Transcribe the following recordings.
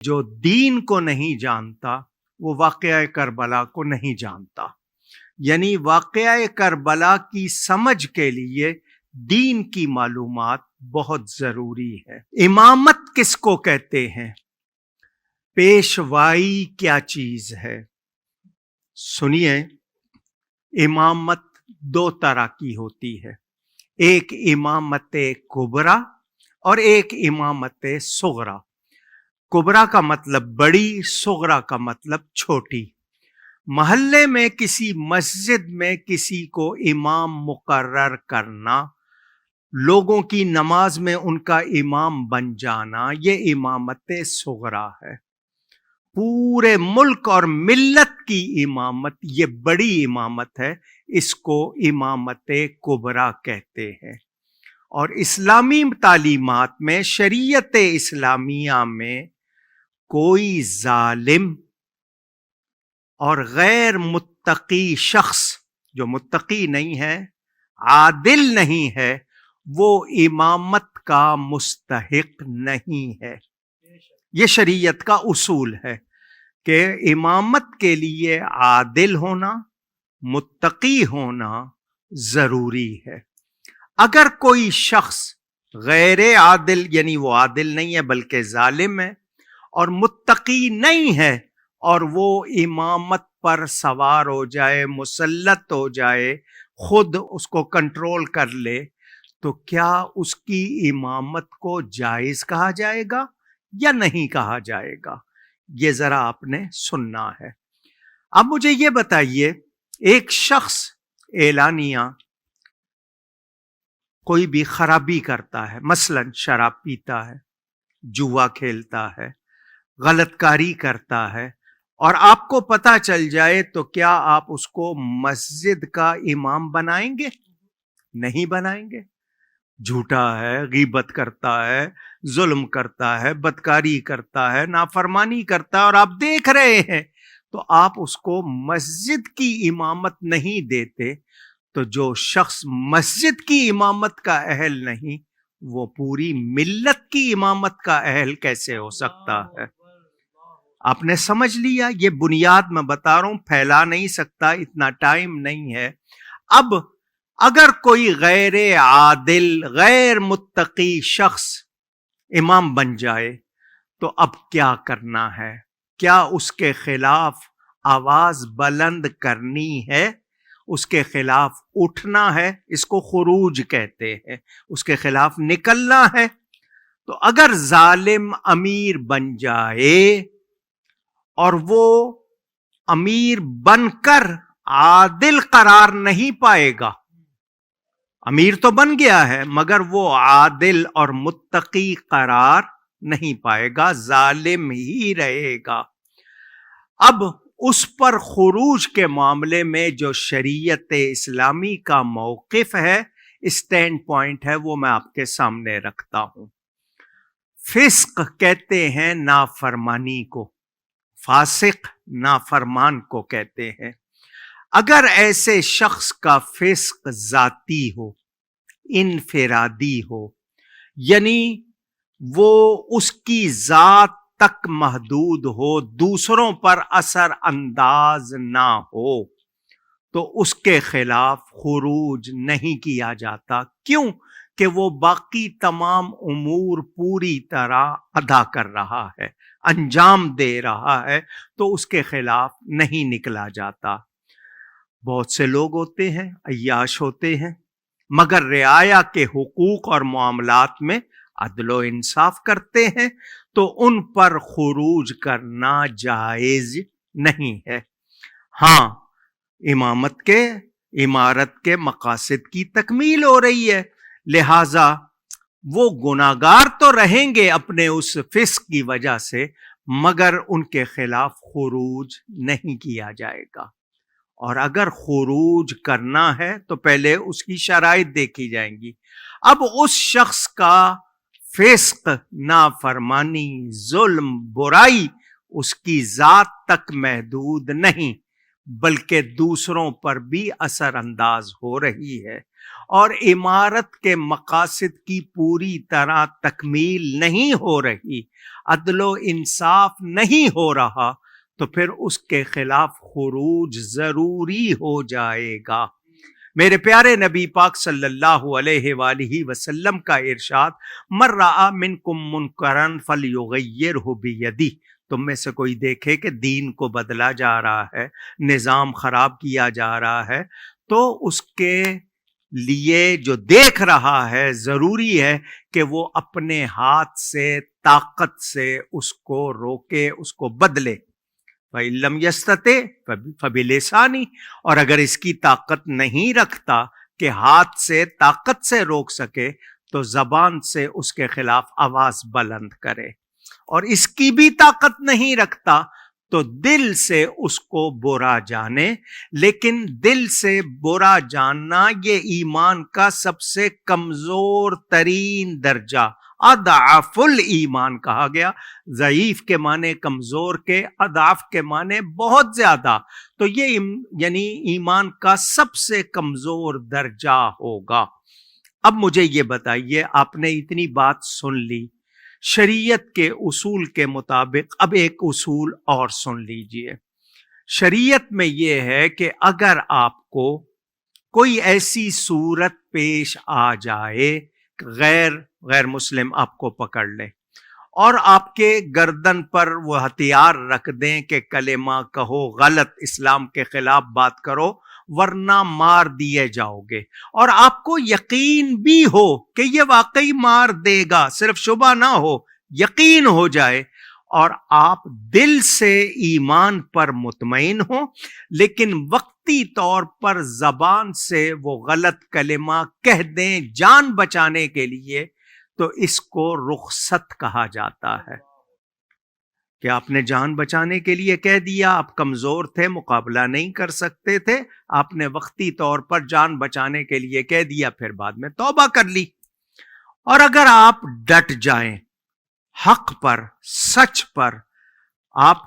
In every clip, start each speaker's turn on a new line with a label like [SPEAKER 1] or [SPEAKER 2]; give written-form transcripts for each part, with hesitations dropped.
[SPEAKER 1] جو دین کو نہیں جانتا وہ واقعہ کربلا کو نہیں جانتا. یعنی واقعہ کربلا کی سمجھ کے لیے دین کی معلومات بہت ضروری ہے. امامت کس کو کہتے ہیں؟ پیشوائی کیا چیز ہے؟ سنیے، امامت دو طرح کی ہوتی ہے. ایک امامت کبریٰ اور ایک امامت صغریٰ. کبریٰ کا مطلب بڑی، صغریٰ کا مطلب چھوٹی. محلے میں کسی مسجد میں کسی کو امام مقرر کرنا، لوگوں کی نماز میں ان کا امام بن جانا، یہ امامت صغریٰ ہے. پورے ملک اور ملت کی امامت یہ بڑی امامت ہے، اس کو امامت کبریٰ کہتے ہیں. اور اسلامی تعلیمات میں، شریعت اسلامیہ میں، کوئی ظالم اور غیر متقی شخص جو متقی نہیں ہے، عادل نہیں ہے، وہ امامت کا مستحق نہیں ہے. یہ شریعت کا اصول ہے کہ امامت کے لیے عادل ہونا، متقی ہونا ضروری ہے. اگر کوئی شخص غیر عادل، یعنی وہ عادل نہیں ہے بلکہ ظالم ہے، اور متقی نہیں ہے، اور وہ امامت پر سوار ہو جائے، مسلط ہو جائے، خود اس کو کنٹرول کر لے، تو کیا اس کی امامت کو جائز کہا جائے گا یا نہیں کہا جائے گا؟ یہ ذرا آپ نے سننا ہے. اب مجھے یہ بتائیے، ایک شخص اعلانیہ کوئی بھی خرابی کرتا ہے، مثلا شراب پیتا ہے، جوا کھیلتا ہے، غلط کاری کرتا ہے، اور آپ کو پتہ چل جائے، تو کیا آپ اس کو مسجد کا امام بنائیں گے؟ نہیں بنائیں گے. جھوٹا ہے، غیبت کرتا ہے، ظلم کرتا ہے، بدکاری کرتا ہے، نافرمانی کرتا ہے، اور آپ دیکھ رہے ہیں، تو آپ اس کو مسجد کی امامت نہیں دیتے. تو جو شخص مسجد کی امامت کا اہل نہیں، وہ پوری ملت کی امامت کا اہل کیسے ہو سکتا ہے؟ آپ نے سمجھ لیا. یہ بنیاد میں بتا رہا ہوں، پھیلا نہیں سکتا، اتنا ٹائم نہیں ہے. اب اگر کوئی غیر عادل، غیر متقی شخص امام بن جائے، تو اب کیا کرنا ہے؟ کیا اس کے خلاف آواز بلند کرنی ہے؟ اس کے خلاف اٹھنا ہے؟ اس کو خروج کہتے ہیں. اس کے خلاف نکلنا ہے. تو اگر ظالم امیر بن جائے اور وہ امیر بن کر عادل قرار نہیں پائے گا، امیر تو بن گیا ہے مگر وہ عادل اور متقی قرار نہیں پائے گا، ظالم ہی رہے گا. اب اس پر خروج کے معاملے میں جو شریعت اسلامی کا موقف ہے، اسٹینڈ پوائنٹ ہے، وہ میں آپ کے سامنے رکھتا ہوں. فسق کہتے ہیں نافرمانی کو، فاسق نافرمان کو کہتے ہیں. اگر ایسے شخص کا فسق ذاتی ہو، انفرادی ہو، یعنی وہ اس کی ذات تک محدود ہو، دوسروں پر اثر انداز نہ ہو، تو اس کے خلاف خروج نہیں کیا جاتا. کیوں؟ کہ وہ باقی تمام امور پوری طرح ادا کر رہا ہے، انجام دے رہا ہے، تو اس کے خلاف نہیں نکلا جاتا. بہت سے لوگ ہوتے ہیں، عیاش ہوتے ہیں، مگر رعایا کے حقوق اور معاملات میں عدل و انصاف کرتے ہیں، تو ان پر خروج کرنا جائز نہیں ہے. ہاں، امارت کے مقاصد کی تکمیل ہو رہی ہے، لہذا وہ گناہگار تو رہیں گے اپنے اس فسق کی وجہ سے، مگر ان کے خلاف خروج نہیں کیا جائے گا. اور اگر خروج کرنا ہے تو پہلے اس کی شرائط دیکھی جائیں گی. اب اس شخص کا فسق، نافرمانی، ظلم، برائی اس کی ذات تک محدود نہیں، بلکہ دوسروں پر بھی اثر انداز ہو رہی ہے، اور عمارت کے مقاصد کی پوری طرح تکمیل نہیں ہو رہی. عدل و انصاف نہیں ہو رہا تو پھر اس کے خلاف خروج ضروری ہو جائے گا۔ میرے پیارے نبی پاک صلی اللہ علیہ وآلہ وسلم کا ارشاد، من رأى منکم منکرا فلیغیرہ بیدہ، تم میں سے کوئی دیکھے کہ دین کو بدلا جا رہا ہے، نظام خراب کیا جا رہا ہے، تو اس کے لیے جو دیکھ رہا ہے ضروری ہے کہ وہ اپنے ہاتھ سے، طاقت سے اس کو روکے، اس کو بدلے۔ فَإِن لَمْ يَسْتَطِعْ فَبِلِسَانِهِ، اور اگر اس کی طاقت نہیں رکھتا کہ ہاتھ سے، طاقت سے روک سکے، تو زبان سے اس کے خلاف آواز بلند کرے، اور اس کی بھی طاقت نہیں رکھتا تو دل سے اس کو برا جانے۔ لیکن دل سے برا جاننا یہ ایمان کا سب سے کمزور ترین درجہ، اضعف الایمان کہا گیا۔ ضعیف کے معنی کمزور کے، اضعف کے معنی بہت زیادہ، تو یہ یعنی ایمان کا سب سے کمزور درجہ ہوگا۔ اب مجھے یہ بتائیے، آپ نے اتنی بات سن لی، شریعت کے اصول کے مطابق اب ایک اصول اور سن لیجئے۔ شریعت میں یہ ہے کہ اگر آپ کو کوئی ایسی صورت پیش آ جائے، غیر مسلم آپ کو پکڑ لے اور آپ کے گردن پر وہ ہتھیار رکھ دیں کہ کلمہ کہو، غلط اسلام کے خلاف بات کرو ورنہ مار دیے جاؤ گے، اور آپ کو یقین بھی ہو کہ یہ واقعی مار دے گا، صرف شبہ نہ ہو، یقین ہو جائے، اور آپ دل سے ایمان پر مطمئن ہوں، لیکن وقتی طور پر زبان سے وہ غلط کلمہ کہہ دیں جان بچانے کے لیے، تو اس کو رخصت کہا جاتا ہے۔ کہ آپ نے جان بچانے کے لیے کہہ دیا، آپ کمزور تھے، مقابلہ نہیں کر سکتے تھے، آپ نے وقتی طور پر جان بچانے کے لیے کہہ دیا، پھر بعد میں توبہ کر لی۔ اور اگر آپ ڈٹ جائیں حق پر، سچ پر، آپ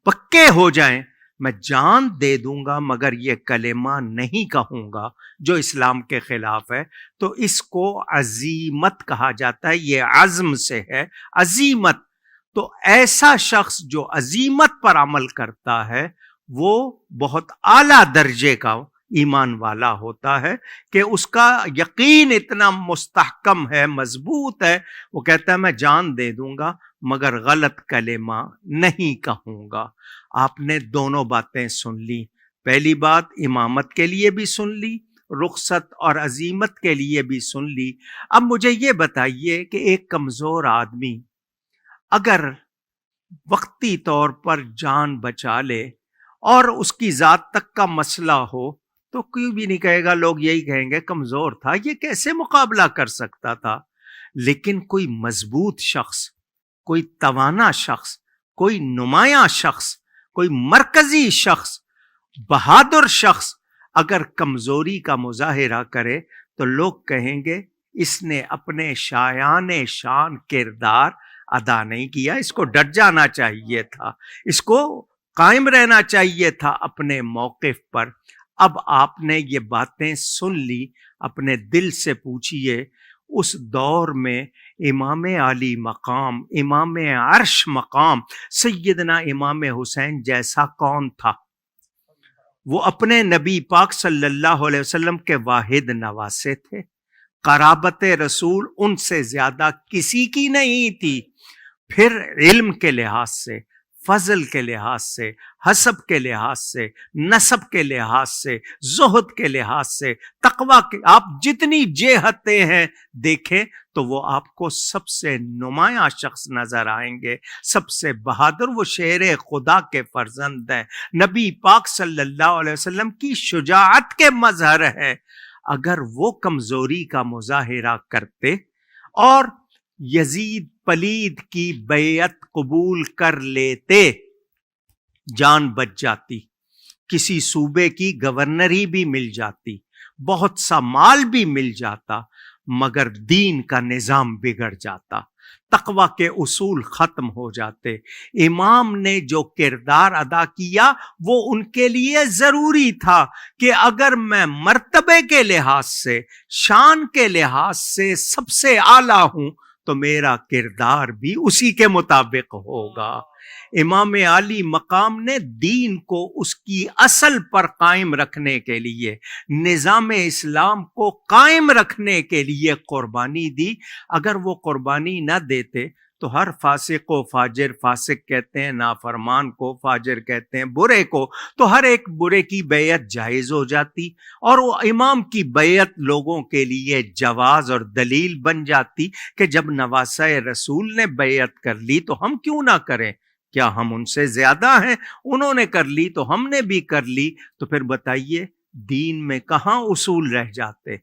[SPEAKER 1] پکے ہو جائیں، میں جان دے دوں گا مگر یہ کلمہ نہیں کہوں گا جو اسلام کے خلاف ہے، تو اس کو عزیمت کہا جاتا ہے۔ یہ عزم سے ہے، عزیمت۔ تو ایسا شخص جو عزیمت پر عمل کرتا ہے وہ بہت اعلیٰ درجے کا ایمان والا ہوتا ہے کہ اس کا یقین اتنا مستحکم ہے، مضبوط ہے، وہ کہتا ہے میں جان دے دوں گا مگر غلط کلمہ نہیں کہوں گا۔ آپ نے دونوں باتیں سن لی، پہلی بات امامت کے لیے بھی سن لی، رخصت اور عزیمت کے لیے بھی سن لی۔ اب مجھے یہ بتائیے کہ ایک کمزور آدمی اگر وقتی طور پر جان بچا لے اور اس کی ذات تک کا مسئلہ ہو تو کوئی بھی نہیں کہے گا، لوگ یہی کہیں گے کمزور تھا، یہ کیسے مقابلہ کر سکتا تھا۔ لیکن کوئی مضبوط شخص، کوئی توانا شخص، کوئی نمایاں شخص، کوئی مرکزی شخص، بہادر شخص اگر کمزوری کا مظاہرہ کرے تو لوگ کہیں گے اس نے اپنے شایان شان کردار ادا نہیں کیا، اس کو ڈٹ جانا چاہیے تھا، اس کو قائم رہنا چاہیے تھا اپنے موقف پر۔ اب آپ نے یہ باتیں سن لی، اپنے دل سے پوچھئے اس دور میں امام علی مقام، امام عرش مقام سیدنا امام حسین جیسا کون تھا؟ وہ اپنے نبی پاک صلی اللہ علیہ وسلم کے واحد نواسے تھے، قرابت رسول ان سے زیادہ کسی کی نہیں تھی۔ پھر علم کے لحاظ سے، فضل کے لحاظ سے، حسب کے لحاظ سے، نسب کے لحاظ سے، زہد کے لحاظ سے، تقوی کے، آپ جتنی جہتیں ہیں دیکھیں تو وہ آپ کو سب سے نمایاں شخص نظر آئیں گے، سب سے بہادر۔ وہ شیر خدا کے فرزند ہیں، نبی پاک صلی اللہ علیہ وسلم کی شجاعت کے مظہر ہے۔ اگر وہ کمزوری کا مظاہرہ کرتے اور یزید پلید کی بیعت قبول کر لیتے، جان بچ جاتی، کسی صوبے کی گورنری بھی مل جاتی، بہت سا مال بھی مل جاتا، مگر دین کا نظام بگڑ جاتا، تقوی کے اصول ختم ہو جاتے۔ امام نے جو کردار ادا کیا وہ ان کے لیے ضروری تھا کہ اگر میں مرتبے کے لحاظ سے، شان کے لحاظ سے سب سے اعلیٰ ہوں تو میرا کردار بھی اسی کے مطابق ہوگا۔ امام عالی مقام نے دین کو اس کی اصل پر قائم رکھنے کے لیے، نظام اسلام کو قائم رکھنے کے لیے قربانی دی۔ اگر وہ قربانی نہ دیتے تو ہر فاسق کو فاجر، فاسق کہتے ہیں نافرمان کو، فاجر کہتے ہیں برے کو، تو ہر ایک برے کی بیعت جائز ہو جاتی، اور وہ امام کی بیعت لوگوں کے لیے جواز اور دلیل بن جاتی کہ جب نواسہ رسول نے بیعت کر لی تو ہم کیوں نہ کریں؟ کیا ہم ان سے زیادہ ہیں؟ انہوں نے کر لی تو ہم نے بھی کر لی، تو پھر بتائیے دین میں کہاں اصول رہ جاتے؟